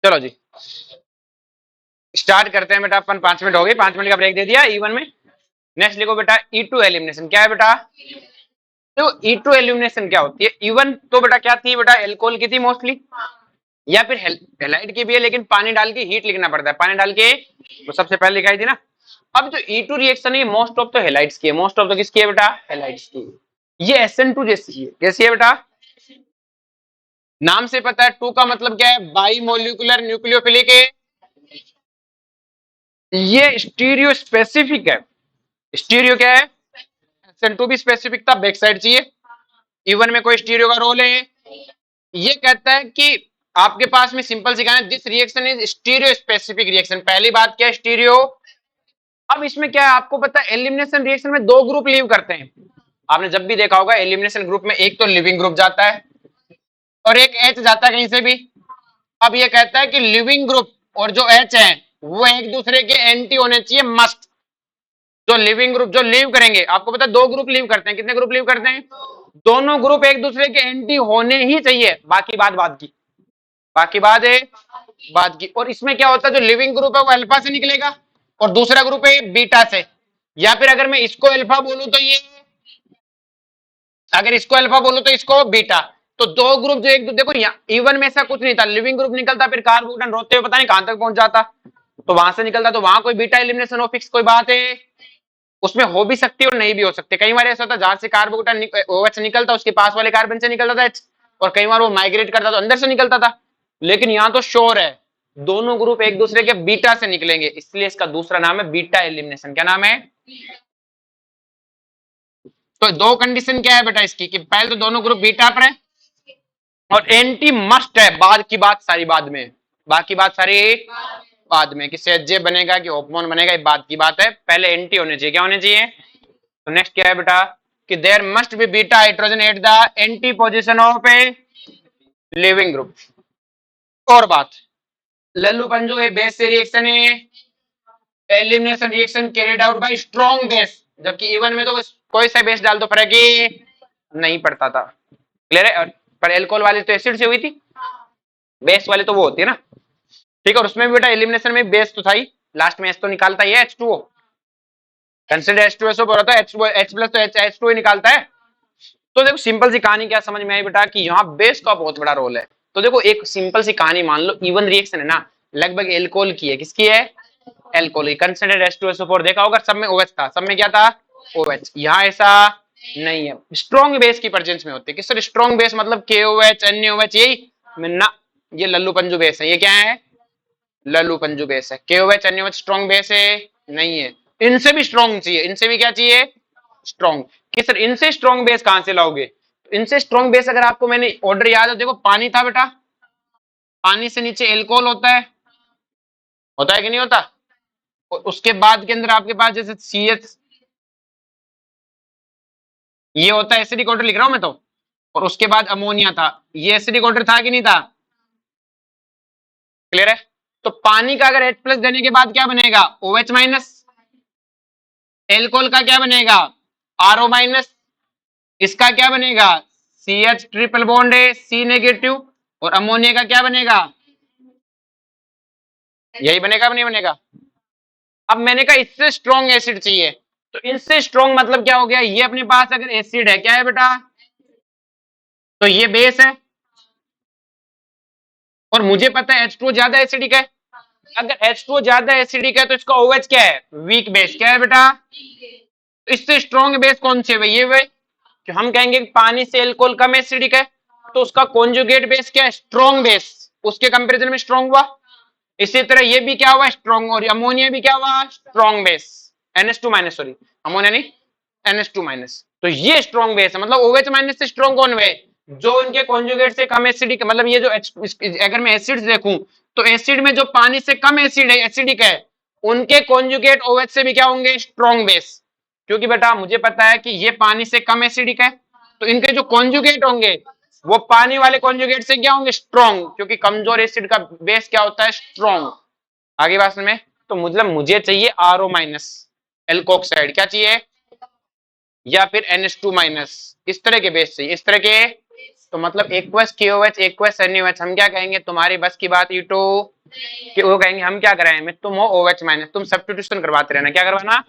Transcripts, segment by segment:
चलो जी स्टार्ट करते हैं बेटा। अपन 5 मिनट हो गए, 5 मिनट का ब्रेक दे दिया E1 में। नेक्स्ट लिखो बेटा E2 एलिमिनेशन। क्या है बेटा? तो E2 एलिमिनेशन क्या होती है? E1 तो बेटा क्या थी बेटा? एल्कोहल की थी मोस्टली, या फिर हेलाइड की भी है, लेकिन पानी डाल के हीट लिखना पड़ता है। पानी डाल के वो सबसे पहले लिखाई थी ना। अब जो E2 रिएक्शन है मोस्ट ऑफ तो हेलाइड्स की है। मोस्ट ऑफ तो किसकी है बेटा? हेलाइड्स की। ये SN2 जैसी है। कैसी है बेटा? नाम से पता है, 2 का मतलब क्या है? बाई मोलिकुलर न्यूक्लियोफिलिक है। ये स्टीरियो स्पेसिफिक है। स्टीरियो क्या है? SN2 भी स्पेसिफिक था, बैक साइड चाहिए। E1 में कोई स्टीरियो का रोल है? ये कहता है कि आपके पास में सिंपल सी कहना, this reaction is stereo specific reaction. पहली बात क्या है? स्टीरियो। अब इसमें क्या है आपको पता है? एलिमिनेशन रिएक्शन में 2 ग्रुप लीव करते हैं। आपने जब भी देखा होगा एलिमिनेशन ग्रुप में एक तो लिविंग ग्रुप जाता है और एक H जाता है कहीं से भी। अब ये कहता है कि लिविंग ग्रुप और जो H है वो एक दूसरे के एंटी होने चाहिए, मस्ट। जो लिविंग ग्रुप जो लीव करेंगे, आपको पता है 2 ग्रुप लीव करते हैं। कितने ग्रुप लीव करते हैं? दोनों ग्रुप एक दूसरे के एंटी होने ही चाहिए, बाकी बात बात की। बाकी बात है बात की। और इसमें क्या होता है? जो लिविंग ग्रुप है वो अल्फा से निकलेगा और दूसरा ग्रुप है बीटा से। या फिर अगर मैं इसको अल्फा बोलूं तो ये, अगर इसको अल्फा बोलूं तो इसको बीटा। तो 2 ग्रुप जो एक, देखो यहाँ E1 में ऐसा कुछ नहीं था। लिविंग ग्रुप निकलता, फिर कार्बोनेट रोते हुए पता नहीं कहां तक पहुंच जाता, तो वहां से निकलता, तो वहां कोई बीटा एलिमिनेशन हो, फिक्स कोई बात है? उसमें हो भी सकती है और नहीं भी हो सकती। कई बार ऐसा होता जहां से कार्बोनेट OH निकलता उसके पास वाले कार्बन से निकलता था H, और कई बार वो माइग्रेट करता तो अंदर से निकलता था। लेकिन यहाँ तो श्योर है दोनों ग्रुप एक दूसरे के बीटा से निकलेंगे, इसलिए इसका दूसरा नाम है बीटा एलिमिनेशन। क्या नाम है? तो 2 कंडीशन क्या है बेटा इसकी, कि पहले तो दोनों ग्रुप बीटा पर है और एंटी मस्ट है। बाद की बात सारी बाद में, बाकी बात सारी बाद में, कि सेजे बनेगा कि ओपमोन बनेगा ये बाद की बात है। पहले एंटी होने चाहिए। क्या होने चाहिए? तो नेक्स्ट क्या है बेटा, कि there must be beta hydrogen at the anti position of a leaving group. और बात, लल्लू पंजो ए बेस से रिएक्शन है, elimination reaction carried out by strong base, जबकि E1 में तो कोई सा बेस डाल दो फर्क ही नहीं पड़ता था। क्लियर है? पर एल्कोहल वाली तो एसिड से हुई थी, बेस वाली तो वो होती है ना। ठीक है, और उसमें भी बेटा एलिमिनेशन में बेस तो था ही, लास्ट में H तो निकालता ही है, H2O। कंसिडर H2SO बोला था, H प्लस तो H2 ही निकालता है। तो देखो सिंपल सी कहानी क्या समझ में आई बेटा, कि यहाँ बेस का बहुत बड़ा रोल है। तो देखो एक सिंपल सी कहानी मान लो, E1 रिएक्शन है ना, लगभग एल्कोहल की है। किसकी है? एल्कोहल की। कंसिडर H2SO4 देखा होगा, सब में OH था। सब में क्या था? OH। यहाँ ऐसा नहीं है, स्ट्रॉन्ग बेस की प्रेजेंस में होती है। किस तरह स्ट्रॉन्ग बेस मतलब KOH NaOH, यही ना। ये लल्लू पंजू बेस है। ये क्या है? लल्लू पंजू बेस है। KOH NaOH स्ट्रॉन्ग बेस है? नहीं है। इनसे भी स्ट्रॉन्ग चाहिए, इनसे भी क्या चाहिए? स्ट्रॉन्ग। किस तरह इनसे स्ट्रॉन्ग बेस कहां से लाओगे? इनसे स्ट्रॉन्ग बेस अगर आपको मैंने ऑर्डर याद है, देखो पानी था बेटा, पानी से नीचे एल्कोहल होता है कि नहीं होता? और उसके बाद के अंदर आपके पास जैसे CH, ये होता है एसिडिक वाटर, लिख रहा हूं मैं तो। और उसके बाद अमोनिया था, ये एसिडिक वाटर था कि नहीं था? क्लियर है? तो पानी का अगर H प्लस देने के बाद क्या बनेगा? OH minus. एल्कोहल का क्या बनेगा? RO minus. इसका क्या बनेगा? CH ट्रिपल बॉन्ड है, C नेगेटिव। और अमोनिया का क्या बनेगा? यही बनेगा, नहीं बनेगा? अब मैंने कहा इससे स्ट्रॉन्ग एसिड चाहिए, तो इनसे स्ट्रॉन्ग मतलब क्या हो गया? ये अपने पास अगर एसिड है, क्या है बेटा? तो ये बेस है, और मुझे पता है H2O ज्यादा एसिडिक है। अगर H2O ज्यादा एसिडिक है तो इसका OH क्या है? Weak base. क्या है बेटा? इससे स्ट्रॉन्ग बेस कौन से है? ये वे जो हम कहेंगे पानी से एल्कोहल कम एसिडिक है, तो उसका कॉन्जुगेट बेस क्या है? Strong base. उसके कंपैरिजन में स्ट्रॉन्ग हुआ। इसी तरह ये भी क्या हुआ? स्ट्रॉन्ग। और अमोनिया भी क्या हुआ? Strong base. NH2 minus, sorry ammonia नहीं, NH2 माइनस। तो ये स्ट्रॉन्ग बेस है। मतलब OH माइनस से स्ट्रॉन्ग कौन है? जो इनके कॉन्जुगेट से कम एसिडिक, मतलब ये जो अगर मैं एसिड्स देखूं तो एसिड में जो पानी से कम एसिड है, एसिडिक है, उनके कॉन्जुगेट OH से भी क्या होंगे? Strong base. क्योंकि बेटा मुझे पता है कि ये पानी से कम एसिडिक है, तो इनके जो कॉन्जुगेट होंगे वो पानी वाले कॉन्जुगेट से क्या होंगे? स्ट्रॉन्ग। क्योंकि कमजोर एसिड का बेस क्या होता है? स्ट्रॉन्ग। आगे बात में, तो मतलब मुझे चाहिए RO माइनस एल्कोक्साइड। क्या चाहिए? या फिर NH2 माइनस। इस तरह के बेस चाहिए, इस तरह के तो मतलब एक्वस KOH एक्वस NaOH, हम क्या कहेंगे, तुम्हारी बस की बात E2 कि वो कहेंगे हम क्या कराएं, तुम हो OH माइनस, तुम सब्स्टिट्यूशन करवाते रहना, क्या करवाना,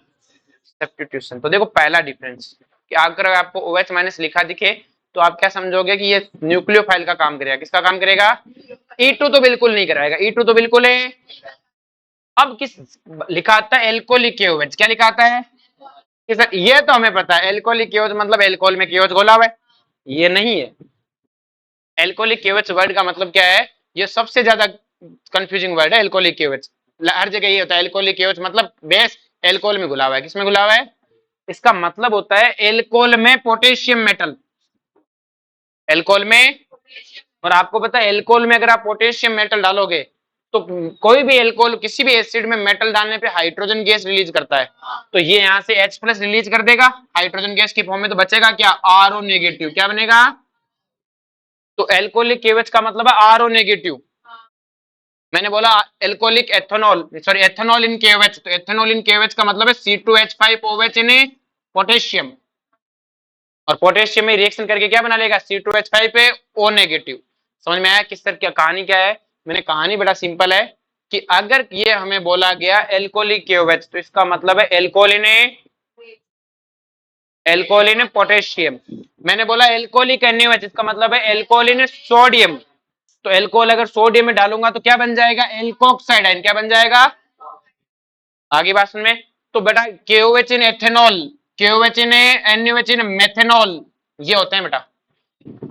सब्स्टिट्यूशन। तो देखो पहला डिफरेंस कि अगर आपको OH माइनस लिखा दिखे तो आप क्या समझोगे कि ये न्यूक्लियोफाइल का काम करेगा, किसका काम करेगा, E2 तो बिल्कुल नहीं कराएगा, E2 तो बिल्कुल है। अब किस लिखा आता है, एल्कोहलिक KOH, क्या लिखा आता है कि सर ये तो हमें पता है एल्कोहलिक KOH मतलब एल्कोहल में KOH घोला हुआ है, ये नहीं है। एल्कोहलिक KOH वर्ड का मतलब क्या है, ये सबसे ज्यादा कंफ्यूजिंग वर्ड है एल्कोहलिक KOH। हर जगह ये होता है एल्कोहलिक KOH मतलब बेस एल्कोहल में घुला हुआ है, किसमें घुला हुआ है, इसका मतलब होता है एल्कोहल में पोटेशियम मेटल, एल्कोहल में। और आपको पता है एल्कोहल में अगर आप पोटेशियम मेटल डालोगे तो कोई भी एल्कोहल किसी भी एसिड में मेटल डालने पे हाइड्रोजन गैस रिलीज करता है, तो ये यहाँ से H प्लस रिलीज कर देगा हाइड्रोजन गैस की फॉर्म में, तो बचेगा क्या, RO नेगेटिव, क्या बनेगा, तो एल्कोहलिक KOH का मतलब है RO नेगेटिव। मैंने बोला एल्कोहलिक एथेनॉल, सॉरी एथेनॉल इन KOH, तो एथेनॉल इन KOH का मतलब है C2H5OH इन पोटेशियम, और पोटेशियम में रिएक्शन करके क्या बना लेगा, C2H5 पे O नेगेटिव। समझ में आया किस तरह, क्या कहानी क्या है, मैंने कहानी बड़ा सिंपल है कि अगर ये हमें बोला गया एल्कोहलिक KOH तो इसका मतलब है एल्कोहलिन पोटेशियम। मैंने बोला एल्कोहलिक NaOH, इसका मतलब है एल्कोहलिन सोडियम, तो एल्कोहल अगर सोडियम में डालूंगा तो क्या बन जाएगा, एल्कोक्साइड आयन, क्या बन जाएगा, आगे बात सुन में। तो बेटा KOH इन एथेनॉल, KOH इन NaOH इन मेथेनॉल, ये होते हैं बेटा,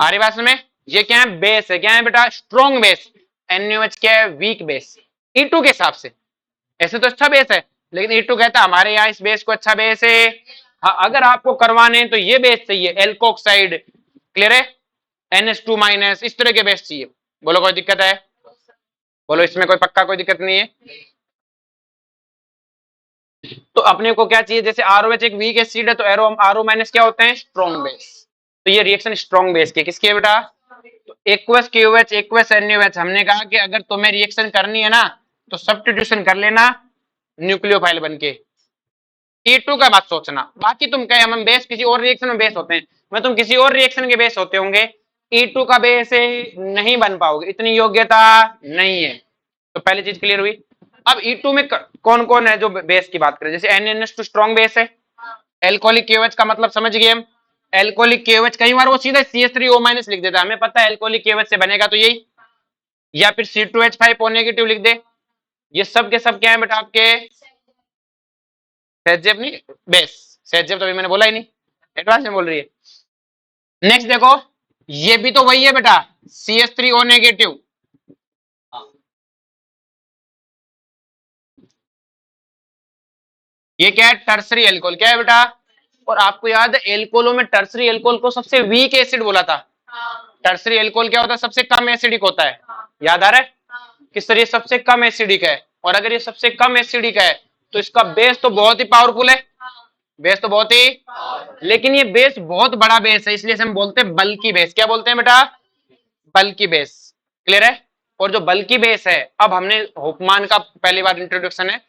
आगे बात सुन में। ये क्या है, बेस है, क्या है बेटा, स्ट्रॉन्ग बेस। NaOH क्या है, वीक बेस, E2 के हिसाब से। ऐसे तो अच्छा बेस है, लेकिन E2 कहता है हमारे यहाँ इस बेस को अच्छा बेस है। हाँ, अगर आपको करवाने तो ये बेस चाहिए एल्कोक्साइड, क्लियर है, NH2 माइनस, इस तरह के बेस चाहिए। बोलो कोई दिक्कत है, बोलो इसमें कोई पक्का कोई दिक्कत नहीं है। तो अपने को क्या चाहिए, जैसे ROH एक वीक एसिड है तो RO माइनस क्या होते हैं, स्ट्रॉन्ग बेस। तो ये रिएक्शन स्ट्रॉन्ग बेस की किसकी है बेटा, तो एक्वस KOH एक्वस NaOH, हमने कहा कि अगर तुम्हें रिएक्शन करनी है ना तो सब्स्टिट्यूशन कर लेना न्यूक्लियोफाइल बनके, E2 का बात सोचना, बाकी तुम कहे हम बेस किसी और रिएक्शन में बेस होते हैं, मैं तुम किसी और रिएक्शन के बेस होते होंगे, E2 का बेस नहीं बन पाओगे, इतनी योग्यता नहीं है। तो पहली चीज क्लियर हुई। अब E2 में कौन कौन है जो बेस की बात करें, जैसे NaNH2 स्ट्रॉन्ग बेस है, एल्कोहलिक KOH का मतलब समझ गए हम, एल्कोहलिक KOH कई बार वो सीधा CH3O माइनस लिख देता है, हमें पता है एल्कोहलिक KOH से बनेगा तो यही, या फिर C2H5O नेगेटिव लिख दे। ये सब के सब क्या है बेटा आपके, सेजेब नहीं बेस, सेजेब तो अभी मैंने बोला ही नहीं, एडवांस में बोल रही है। नेक्स्ट देखो, ये भी तो वही है बेटा, CH3O नेगेटिव, ये क्या है, टर्सरी एल्कोहल, क्या है बेटा, और आपको याद है एल्कोहलों में टर्सरी एल्कोहल को सबसे वीक एसिड बोला था, टर्सरी एल्कोहल क्या होता है, सबसे कम एसिडिक होता है, याद आ रहा है, किस तरह सबसे कम एसिडिक है, और अगर ये सबसे कम एसिडिक है तो इसका बेस तो बहुत ही पावरफुल है, बेस तो बहुत ही, लेकिन ये बेस बहुत बड़ा बेस है, इसलिए हम बोलते हैं बल्की बेस, क्या बोलते हैं बेटा, बल्की बेस, क्लियर है। और जो बल्की बेस है, अब हमने होपमान का पहली बार इंट्रोडक्शन है,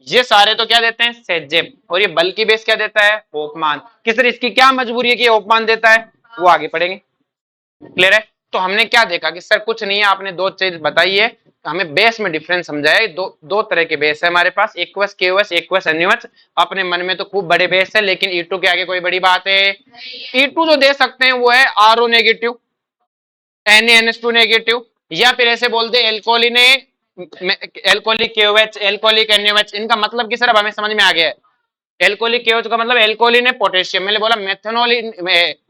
ये सारे तो क्या देते हैं, सेजेब, और ये बल्की बेस क्या देता है, होपमान। किस तरह इसकी क्या मजबूरी है कि होपमान देता है, वो आगे पढ़ेंगे, क्लियर है। तो हमने क्या देखा कि सर कुछ नहीं है, आपने दो चीज बताई है, हमें बेस में डिफरेंस समझाया, दो तरह के बेस है हमारे पास, एक्वस KOH एक्वस NaOH। अपने मन में तो खूब बड़े बेस है, लेकिन E2 के आगे कोई बड़ी बात है, E2 जो दे सकते हैं वो है RO नेगेटिव, NaNH2 नेगेटिव, या फिर ऐसे बोल दे एल्कोहलिन, एल्कोहलिक KOH एल्कोहलिक NaOH, इनका मतलब कि सर अब हमें समझ में आ गया है, एल्कोहलिक KOH का मतलब एल्कोहलिन है पोटेशियम, मैंने बोला मेथनॉल इन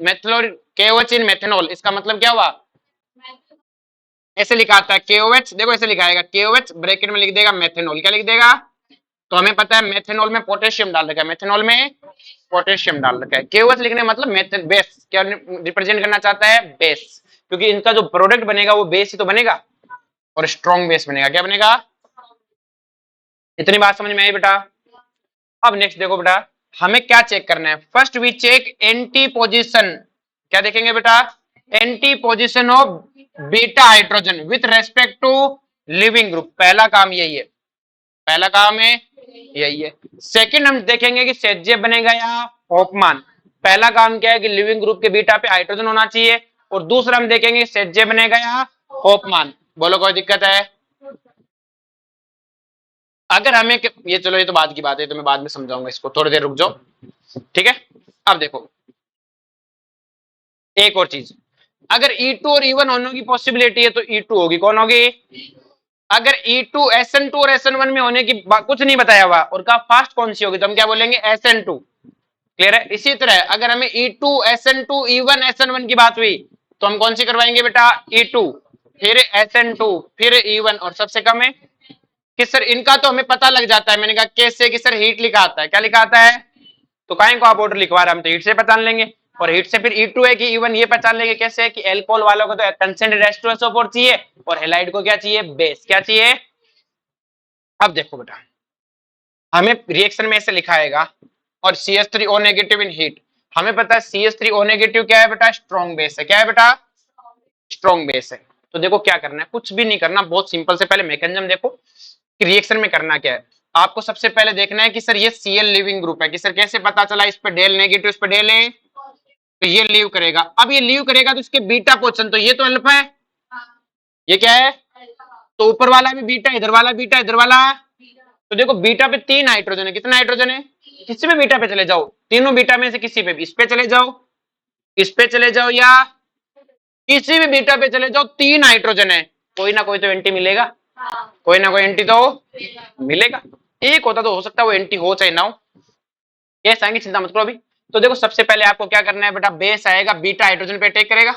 मेथनॉल KOH इन मेथनॉल, इसका मतलब क्या हुआ, ऐसे लिखा आता है KOH, देखो ऐसे लिखाएगा KOH ब्रैकेट में लिख देगा मेथनॉल, क्या लिख देगा, तो हमें पता है मेथनॉल में पोटेशियम डाल रखा है, मेथनॉल में पोटेशियम डाल रखा है। KOH लिखने का मतलब मेथन बेस, क्या रिप्रेजेंट करना चाहता है, बेस, क्योंकि इनका जो प्रोडक्ट बनेगा वो बेस ही तो बनेगा, और स्ट्रॉन्ग बेस बनेगा, क्या बनेगा, इतनी बात समझ में आई बेटा। अब नेक्स्ट देखो बेटा, हमें क्या चेक करना है, first we check anti position, क्या देखेंगे बेटा, anti position of beta hydrogen with respect to leaving group, पहला काम यही है, पहला काम है यही है। सेकंड हम देखेंगे कि सेजेब बनेगा या होपमान। पहला काम क्या है कि लिविंग ग्रुप के बीटा पे हाइड्रोजन होना चाहिए, और दूसरा हम देखेंगे सेजे बनेगा या होपमान। बोलो कोई दिक्कत है? अगर हमें ये चलो ये तो बाद की बात है, तो मैं बाद में समझाऊंगा इसको, थोड़ी देर रुक जाओ, ठीक है। अब देखो एक और चीज, अगर E2 और E1 होने की पॉसिबिलिटी है तो E2 होगी, कौन होगी? अगर E2 SN2 और SN1 में होने की कुछ नहीं बताया हुआ और कहा फास्ट कौन सी होगी, तो हम क्या बोलेंगे SN2। क्लियर है? इसी तरह अगर हमें E2 SN2 E1 SN1 की बात हुई तो हम कौन सी करवाएंगे बेटा? E2 फिर SN2 फिर E1, और सबसे कम है कि सर इनका तो हमें पता लग जाता है, मैंने कहा कैसे कि सर हीट लिखा आता है, क्या लिखा आता है? तो काहे को आप ऑर्डर लिखवा रहे, हम तो हीट से पहचान लेंगे, और हीट से फिर E2 है कि E1 ये पहचान लेंगे कैसे है कि एल्कोहल वालों को तो कंसंट्रेटेड H2SO4 चाहिए और हैलाइड को क्या चाहिए? बेस। क्या चाहिए? अब देखो बेटा, हमें रिएक्शन में ऐसे लिखाएगा और CH3O नेगेटिव इन हीट, हमें पता है CH3O नेगेटिव क्या है बेटा? स्ट्रॉन्ग बेस है। क्या है बेटा? स्ट्रॉन्ग बेस है। तो देखो क्या करना है, कुछ भी नहीं करना, बहुत सिंपल से पहले मैकेनिज्म देखो कि रिएक्शन में करना क्या है। आपको सबसे पहले देखना है कि सर ये Cl लिविंग ग्रुप है, कि सर कैसे पता चला, इस पे डेल नेगेटिव इस पे डेल है, तो ये लीव करेगा। अब ये लीव करेगा तो इसके बीटा पोजीशन, तो ये तो अल्फा है, ये क्या है? तो ऊपर वाला भी बीटा, इधर वाला बीटा, इधर वाला, तो देखो बीटा पे 3 हाइड्रोजन है, कितना हाइड्रोजन है? किसी भी बीटा पे चले जाओ, तीनों बीटा में से किसी पे भी, इस पे चले जाओ, इस पे चले जाओ, या किसी भी बीटा पे चले जाओ, 3 हाइड्रोजन है, कोई ना कोई तो एंटी मिलेगा, कोई ना कोई एंटी तो मिलेगा। एक होता तो हो सकता है वो एंटी हो चाहे ना हो, ये आएंगे, चिंता मत करो अभी। तो देखो सबसे पहले आपको क्या करना है बेटा, बेस आएगा बीटा हाइड्रोजन पे अटैक करेगा,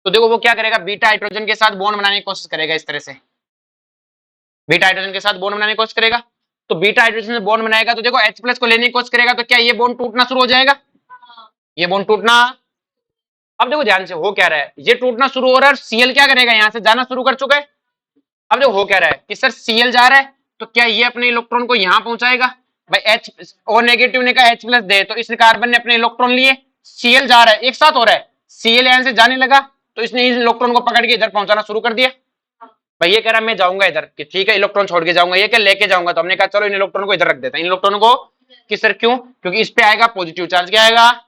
तो देखो वो क्या करेगा, बीटा हाइड्रोजन के साथ बॉन्ड बनाने की कोशिश करेगा, इस तरह से बीटा हाइड्रोजन के साथ बॉन्ड बनाने की कोशिश करेगा। तो बीटा हाइड्रोजन से बॉन्ड बनाएगा तो देखो H प्लस को लेने की कोशिश करेगा, तो क्या ये बॉन्ड टूटना शुरू हो जाएगा? ये बॉन्ड टूटना, अब देखो ध्यान से हो क्या रहा है, ये टूटना शुरू हो रहा है, Cl क्या करेगा, यहां से जाना शुरू कर चुका है। अब देखो हो क्या रहा है कि सर Cl जा रहा है, तो क्या ये अपने इलेक्ट्रॉन को यहां पहुंचाएगा? भाई H O नेगेटिव ने कहा H प्लस दे, तो इस कार्बन ने अपने इलेक्ट्रॉन लिए, Cl जा रहा है, एक साथ हो रहा है, Cl यहां से जाने लगा तो इसने इस इलेक्ट्रॉन को पकड़ के इधर पहुंचाना शुरू कर दिया। भाई ये कह रहा मैं जाऊंगा इधर, कि ठीक है इलेक्ट्रॉन छोड़ के जाऊंगा, ये क्या लेके जाऊंगा, तो हमने कहा चलो इन इलेक्ट्रॉन को इधर रख देते हैं, इन इलेक्ट्रॉन को, कि सर क्यों? क्योंकि इस पे आएगा पॉजिटिव चार्ज, क्या आएगा?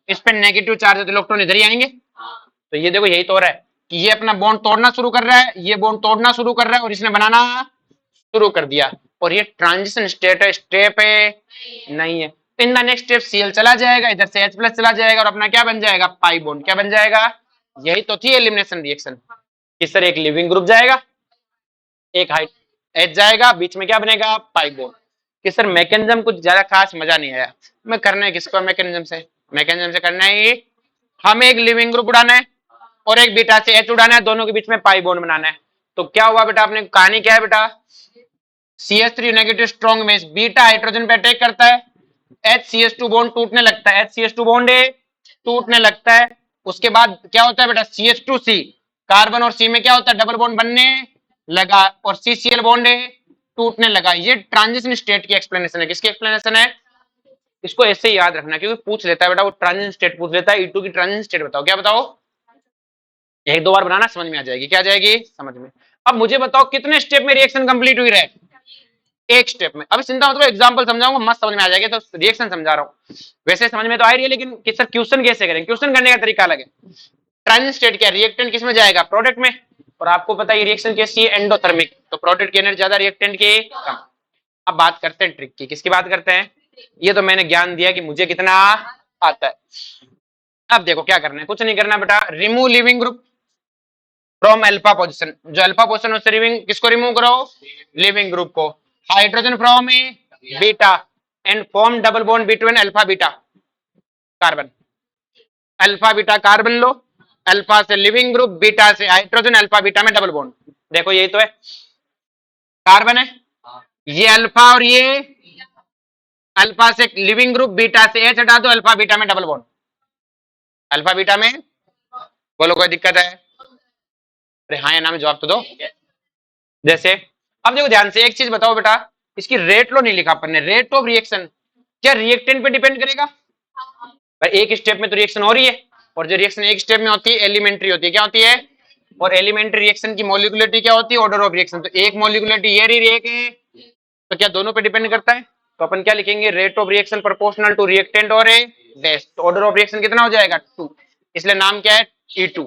इस पे नेगेटिव चार्ज है, तो इलेक्ट्रॉन इधर ही आएंगे। तो ये देखो यही तो हो रहा है कि ये अपना बॉन्ड तोड़ना शुरू कर रहा है, ये बॉन्ड तोड़ना शुरू कर रहा है और इसने बनाना शुरू कर दिया, और ये ट्रांजिशन स्टेट है, स्टेप है नहीं है। In the next step Cl चला जाएगा, इधर से H प्लस चला जाएगा और अपना क्या बन जाएगा? Pi bond. क्या बन जाएगा? यही तो थी एलिमिनेशन रिएक्शन, कि सर एक लिविंग ग्रुप जाएगा, एक हाइट H जाएगा, बीच में क्या बनेगा? Pi bond. कि सर मैकेनिज्म कुछ ज्यादा खास मजा नहीं आया, मैं करना है किसको? मैकेनिज्म से करना है, हमें एक लिविंग ग्रुप उड़ाना है और एक बीटा से H उड़ाना है, दोनों के बीच में पाई बॉन्ड बनाना है। तो क्या हुआ बेटा, आपने कहानी क्या है बेटा, CH3 नेगेटिव स्ट्रॉन्ग में बीटा हाइड्रोजन पे अटैक करता है, HCH2 बॉन्ड टूटने लगता है, HCH2 बॉन्ड टूटने लगता है, उसके बाद क्या होता है बेटा, CH2C, कार्बन और C में क्या होता है? डबल बॉन्ड बनने लगा और CCl बॉन्ड टूटने लगा। ये ट्रांजिशन स्टेट की एक्सप्लेनेशन है। किसकी एक्सप्लेनेशन है? इसको ऐसे ही याद रखना, क्योंकि पूछ लेता है बेटा, वो ट्रांजिशन स्टेट पूछ लेता है, E2 की ट्रांजिशन स्टेट बताओ, क्या बताओ? एक दो बार बनाना, समझ में आ जाएगी, क्या जाएगी समझ में। अब मुझे बताओ कितने स्टेप में रिएक्शन कंप्लीट हुई रहे? एक स्टेप में। अब चिंता मतलब एग्जांपल समझाऊंगा, मस्त समझ में आ जाएगा, तो रिएक्शन समझा रहा हूँ, वैसे समझ में तो आ रही है, लेकिन कि सर क्वेश्चन कैसे करें, क्वेश्चन करने का तरीका अलग है। ट्रांजिशन स्टेट क्या, रिएक्टेंट किस में जाएगा? प्रोडक्ट में, और आपको पता है रिएक्शन कैसी है? एंडोथर्मिक, तो प्रोडक्ट की एनर्जी ज्यादा, रिएक्टेंट की कम। अब बात करते हैं ट्रिक की, किसकी बात करते हैं? ये तो मैंने ज्ञान दिया कि मुझे कितना आता है। अब देखो क्या करना है, कुछ नहीं करना बेटा, remove leaving group from alpha position, जो अल्फा पोजीशन उससे रिविंग किसको रिमूव करो? लिविंग ग्रुप को। Hydrogen from beta and form double bond between alpha beta carbon, alpha beta carbon low, alpha से लिविंग ग्रुप, बीटा से हाइड्रोजन, अल्फा बीटा में double bond. देखो यही तो है, कार्बन है, ये अल्फा और ये अल्फा से लिविंग ग्रुप, बीटा से H हटा दो, अल्फा बीटा में डबल बॉन्ड, अल्फा बीटा में। बोलो कोई दिक्कत है? अरे हाँ या ना में जवाब तो दो। जैसे अब देखो ध्यान से एक चीज बताओ बेटा, इसकी रेट लो नहीं लिखा अपन ने, रेट ऑफ रिएक्शन क्या रिएक्टेंट पे डिपेंड करेगा? पर एक स्टेप में तो रिएक्शन हो रही है, और जो रिएक्शन एक स्टेप में होती है एलिमेंट्री होती है, क्या होती है? और एलिमेंट्री रिएक्शन की मॉलिक्यूलरिटी क्या होती है? Order of reaction. तो एक मॉलिक्यूलरिटी ये रही, एक है, तो क्या दोनों पे डिपेंड करता है? तो अपन क्या लिखेंगे, rate of reaction proportional to reactant और ए डैश, तो ऑर्डर ऑफ रिएक्शन कितना हो जाएगा? 2, इसलिए नाम क्या है? E2।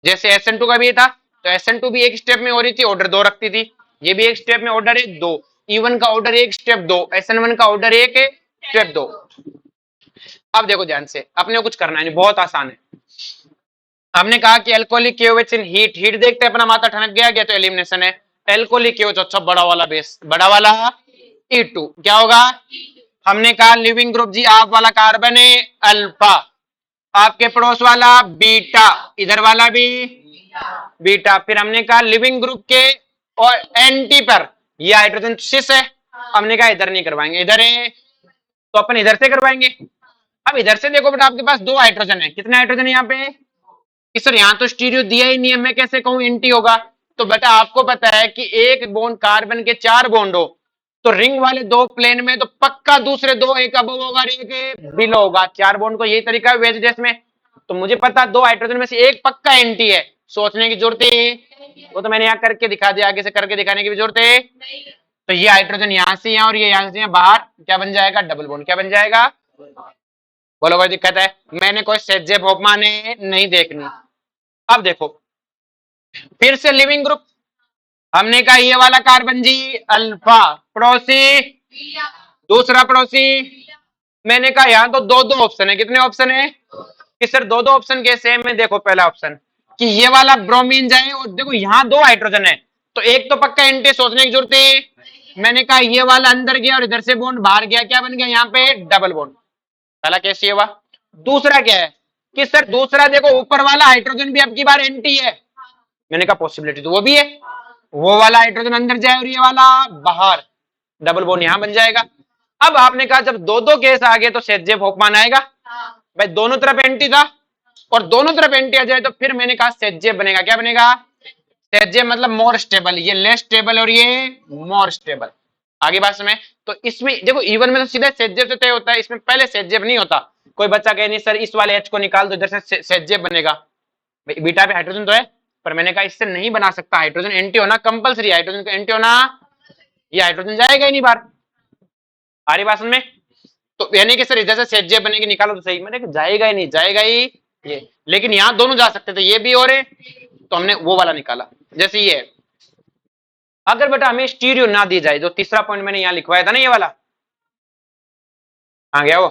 जैसे SN2 का भी था, तो SN2 भी एक स्टेप में हो रही थी, ऑर्डर 2 रखती थी। ये भी एक स्टेप में ऑर्डर है 2। E1 का ऑर्डर 1 स्टेप 2, SN1 का ऑर्डर 1 स्टेप 2। अब देखो ध्यान से, अपने को कुछ करना है नहीं, बहुत आसान है। हमने कहा कि एल्कोहलिक KOH इन हीट, हीट देखते अपना माथा ठनक गया तो एलिमिनेशन है। एल्कोहलिक KOH, अच्छा बड़ा वाला बेस, बड़ा वाला E2 क्या होगा? हमने कहा लिविंग ग्रुप जी, आप वाला कार्बन है अल्फा, आपके पड़ोस वाला बीटा, इधर वाला भी बीटा। फिर हमने कहा लिविंग ग्रुप के और एंटी पर ये हाइड्रोजन सिस है, हमने कहा इधर नहीं करवाएंगे, इधर है तो अपन इधर से करवाएंगे। अब इधर से देखो बेटा, आपके पास 2 हाइड्रोजन है, कितने हाइड्रोजन है यहाँ पे? कि सर यहाँ तो स्टीरियो दिया ही नहीं है, मैं कैसे कहूं एंटी होगा? तो बेटा आपको पता है कि एक बॉन्ड कार्बन के 4 बॉन्ड हो तो रिंग वाले 2 प्लेन में तो पक्का दूसरे 2 एक अबव होगा और एक बिलो होगा। 4 बॉन्ड को यही तरीका है वेज डेस में। तो मुझे पता 2 हाइड्रोजन में से एक पक्का एंटी है, सोचने की जरूरत है, वो तो मैंने यहाँ करके दिखा दिया, आगे से करके दिखाने की भी जरूरत है। तो ये हाइड्रोजन यहाँ से यहाँ और ये यहाँ से यहाँ बाहर क्या बन जाएगा? Double bond. क्या बन जाएगा? बोलो भाई दिक्कत है? मैंने कोई सेजेब होपमाने नहीं देखनी। अब देखो फिर से लिविंग ग्रुप, हमने कहा ये वाला कार्बन जी अल्फा, पड़ोसी दूसरा पड़ोसी, मैंने कहा यहाँ तो 2-2 ऑप्शन है, कितने ऑप्शन है? कि सर 2-2 ऑप्शन कैसे है? मैं देखो पहला ऑप्शन कि ये वाला ब्रोमीन जाए और देखो यहाँ 2 हाइड्रोजन है तो एक तो पक्का एंटी, सोचने की जरूरत है। मैंने कहा ये वाला अंदर गया और इधर से बॉन्ड बाहर गया, क्या बन गया यहाँ पे? Double bond. पहला कैसे हुआ? दूसरा क्या है कि सर दूसरा देखो ऊपर वाला हाइड्रोजन भी अब की बार एंटी है, मैंने कहा पॉसिबिलिटी तो वो भी है, वो वाला हाइड्रोजन अंदर जाए और ये वाला बाहर, डबल बॉन्ड यहां बन जाएगा। अब आपने कहा जब 2-2 केस आ गए तो सेजेब होपमान आएगा। भाई दोनों तरफ एंटी था और दोनों तरफ एंटी आ जाए तो फिर मैंने कहा सेजेब बनेगा। क्या बनेगा? सेजेब मतलब मोर स्टेबल, ये लेस स्टेबल और ये मोर स्टेबल। आगे बात समझ। तो इसमें देखो इवन में तो सीधे सेजेब से तय होता है, इसमें पहले सेजेब नहीं होता। कोई बच्चा कहे नहीं सर इस वाले H को निकाल दो, इधर से सेजेब बनेगा। बीटा पे हाइड्रोजन तो है पर मैंने कहा इससे नहीं बना सकता, हाइड्रोजन एंटी होना कंपलसरी, हाइड्रोजन को एंटी होना, ये हाइड्रोजन जाएगा ही नहीं बाहर। आ रही बात में? तो यानी कि सर इधर से सेजेब बनेगी निकालो तो सही, मैंने कहा जाएगा ही नहीं, जाएगा ही ये, लेकिन यहाँ दोनों जा सकते थे, ये भी और तो हमने वो वाला निकाला। जैसे ये अगर बेटा हमें स्टीरियो ना दी जाए, जो तीसरा पॉइंट मैंने यहाँ लिखवाया था ना ये वाला, आ गया वो,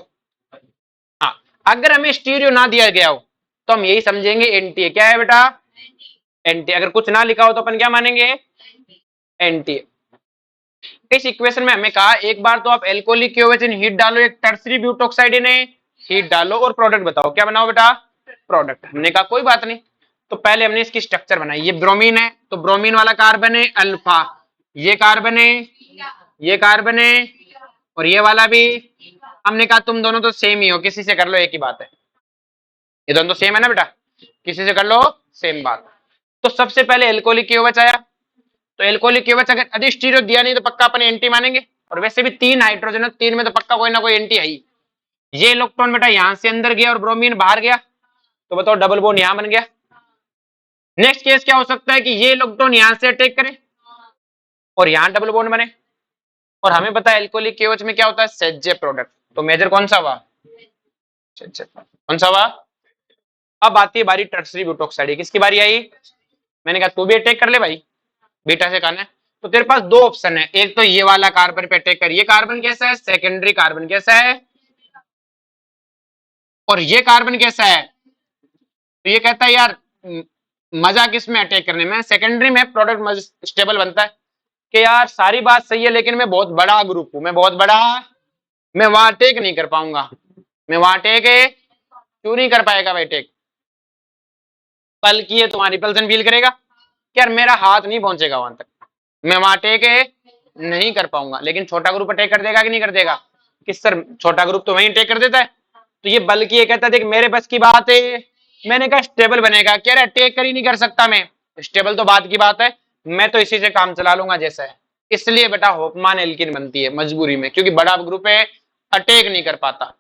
हाँ, अगर हमें स्टीरियो ना दिया गया हो तो हम यही समझेंगे एंटी है। क्या है बेटा? एंटी। अगर कुछ ना लिखा हो तो अपन क्या मानेंगे? एंटी। इस इक्वेशन में हमें कहा एक बार तो आप एल्कोहलिक KOH इन हीट डालो, एक टर्सरी ब्यूटोक्साइड इन हीट डालो और प्रोडक्ट बताओ। क्या बनाओ बेटा? प्रोडक्ट। हमने कहा कोई बात नहीं, तो पहले हमने इसकी स्ट्रक्चर बनाई। ये ब्रोमीन है तो ब्रोमीन वाला कार्बन है अल्फा, ये कार्बन है, ये कार्बन है और ये वाला भी। हमने कहा तुम दोनों तो सेम ही हो, किसी से कर लो एक ही बात है, ये दोनों तो सेम है ना बेटा, किसी से कर लो सेम बात। तो सबसे पहले एल्कोहलिक KOH आया, तो एल्कोहलिक KOH अगर अधिस्टीरियो दिया नहीं तो पक्का अपन एंटी मानेंगे, और वैसे भी 3 हाइड्रोजन है, 3 में तो पक्का कोई ना कोई एंटी है ही। ये इलेक्ट्रॉन बेटा यहां से अंदर गया और ब्रोमीन बाहर गया, तो बताओ डबल बॉन्ड यहां बन गया। नेक्स्ट केस क्या हो सकता है कि ये इलेक्ट्रॉन यहां से अटैक करे और यहां डबल बॉन्ड बने, और हमें पता है एल्कोहलिक KOH में क्या होता है? सेजेब प्रोडक्ट। तो मेजर कौन सा हुआ? कौन सा हुआ? अब आती है बारी टर्सरी ब्यूटोक्साइड, किसकी बारी आई? मैंने कहा तू भी अटैक कर ले भाई, बीटा से करना है। तो तेरे पास 2 ऑप्शन है, एक तो ये वाला कार्बन पे अटैक कर, ये कार्बन कैसा है? सेकेंडरी कार्बन कैसा है? और ये कार्बन कैसा है? तो ये कहता है यार मजा किसमें अटैक करने में? सेकेंडरी में प्रोडक्ट स्टेबल बनता है कि यार सारी बात सही है लेकिन मैं बहुत बड़ा ग्रुप हूं, मैं बहुत बड़ा, मैं वहां अटैक नहीं कर पाऊंगा। मैं वहां अटैक क्यों नहीं कर पाएगा भाई अटैक? बल्कि ये तुम्हारी पल्सन फील करेगा कि यार मेरा हाथ नहीं पहुंचेगा वहां तक, मैं वहां अटैक नहीं कर पाऊंगा। लेकिन छोटा ग्रुप अटैक कर देगा कि नहीं कर देगा? कि सर छोटा ग्रुप तो वहीं अटैक कर देता है। तो ये बल्कि ये कहता है देख मेरे बस की बात है, मैंने कहा स्टेबल बनेगा, कह रहा अटैक कर ही नहीं कर सकता मैं, स्टेबल तो बात की बात है, मैं तो इसी से काम चला लूंगा जैसा है। इसलिए बेटा होपमान एल्किन बनती है मजबूरी में, क्योंकि बड़ा ग्रुप है अटैक नहीं कर पाता,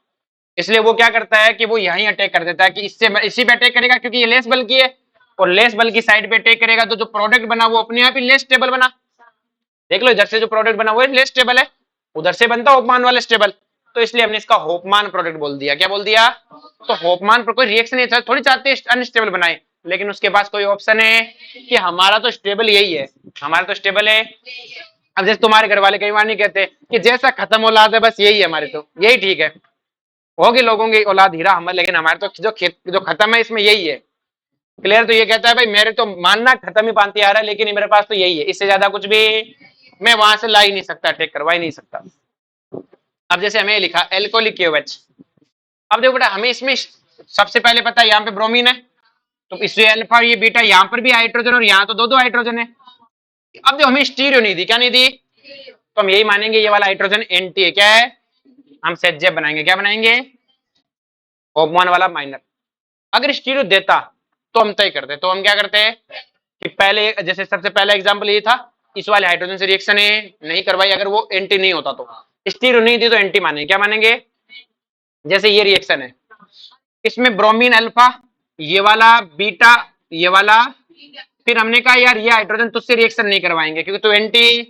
इसलिए वो क्या करता है कि वो यहीं अटैक कर देता है कि इससे इसी पे अटैक करेगा क्योंकि ये लेस बल की है, और लेस बल की साइड पे अटैक करेगा तो जो प्रोडक्ट बना वो अपने आप ही लेस स्टेबल बना। देख लो इधर से जो प्रोडक्ट बना वो लेस स्टेबल है, उधर से बनता होपमान वाला स्टेबल। तो इसलिए हमने इसका होपमान प्रोडक्ट बोल दिया। क्या बोल दिया? तो होपमान पर कोई रिएक्शन नहीं था, थोड़ी चाहते अनस्टेबल बनाए, लेकिन उसके पास कोई ऑप्शन है कि हमारा तो स्टेबल यही है, हमारा तो स्टेबल है। अब जैसे तुम्हारे घर वाले कई बार नहीं कहते कि जैसा खत्म औलाद है बस यही है, हमारे तो यही ठीक है, होगी लोगों की औलाद हीरा हमारे, लेकिन हमारे तो जो खत्म है इसमें यही है। क्लियर? तो ये कहता है भाई मेरे तो मानना खत्म ही पांति आ रहा है, लेकिन मेरे पास तो यही है, इससे ज्यादा कुछ भी मैं वहां से ला ही नहीं सकता, टेक करवा ही नहीं सकता। अब जैसे हमें लिखा एल्कोहलिक KOH, अब देखो बेटा हमें इसमें सबसे पहले पता है यहाँ पे ब्रोमीन है, तो इसलिए अल्फा और ये बीटा, यहाँ पर भी हाइड्रोजन और यहाँ तो दो दो हाइड्रोजन है। अब जो हमें स्टीरियो नहीं दी, क्या नहीं दी, तो हम यही मानेंगे ये वाला हाइड्रोजन एंटी है, क्या है, हम सेजेब बनाएंगे, क्या बनाएंगे, ओपमान वाला माइनर। अगर स्टीरियो देता तो हम तय करते, तो हम क्या करते हैं कि पहले जैसे सबसे पहला एग्जांपल ये था, इस वाले हाइड्रोजन से रिएक्शन नहीं करवाई, अगर वो एंटी नहीं होता तो स्टीरियो नहीं दी तो एंटी मानेंगे, क्या मानेंगे, जैसे ये रिएक्शन है, इसमें ब्रोमीन अल्फा, ये वाला बीटा, ये वाला, फिर हमने कहा यार ये हाइड्रोजन तुझसे रिएक्शन नहीं करवाएंगे क्योंकि तू एंटी,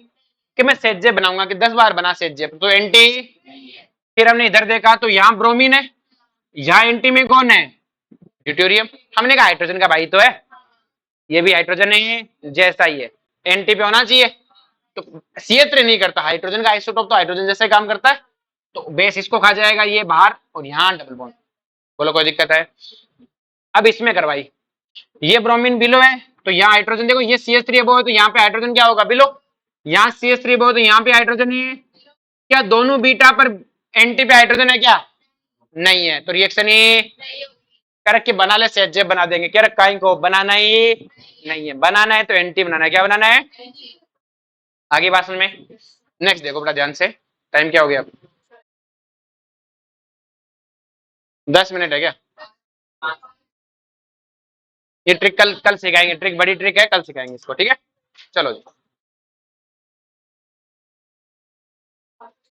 कि मैं सेजे बनाऊंगा कि 10 बार बना सेजे, तो एंटी। फिर हमने इधर देखा तो यहाँ ब्रोमीन है, यहाँ एंटी में कौन है, ड्यूटेरियम, हमने कहा हाइड्रोजन का भाई तो है, ये भी हाइड्रोजन है जैसा ही है, एंटी पे होना चाहिए, तो CH3 नहीं करता, हाइड्रोजन का आइसोटोप तो हाइड्रोजन जैसे काम करता है, तो बेस इसको खा जाएगा, ये बाहर और यहाँ डबल बॉन्ड। बोलो कोई दिक्कत है? अब इसमें करवाई, ये ब्रोमीन बिलो है तो यहाँ हाइड्रोजन, देखो ये CH3 अबो है तो यहाँ पे हाइड्रोजन क्या होगा, बिलो, यहाँ CH3 अबो है तो यहाँ पे हाइड्रोजन है, क्या दोनों बीटा पर एंटी पे हाइड्रोजन है क्या, नहीं है, तो रिएक्शन ही करके बना ले, सेजेब बना देंगे, क्या रखा इनको, बनाना ही नहीं है, बनाना है तो एंटी बनाना है, क्या बनाना है, आगे बात समझ में। नेक्स्ट देखो बड़ा ध्यान से, टाइम क्या हो गया, 10 मिनट है क्या, ये ट्रिक कल कल सिखाएंगे, ट्रिक बड़ी ट्रिक है, कल सिखाएंगे इसको, ठीक है, चलो जी।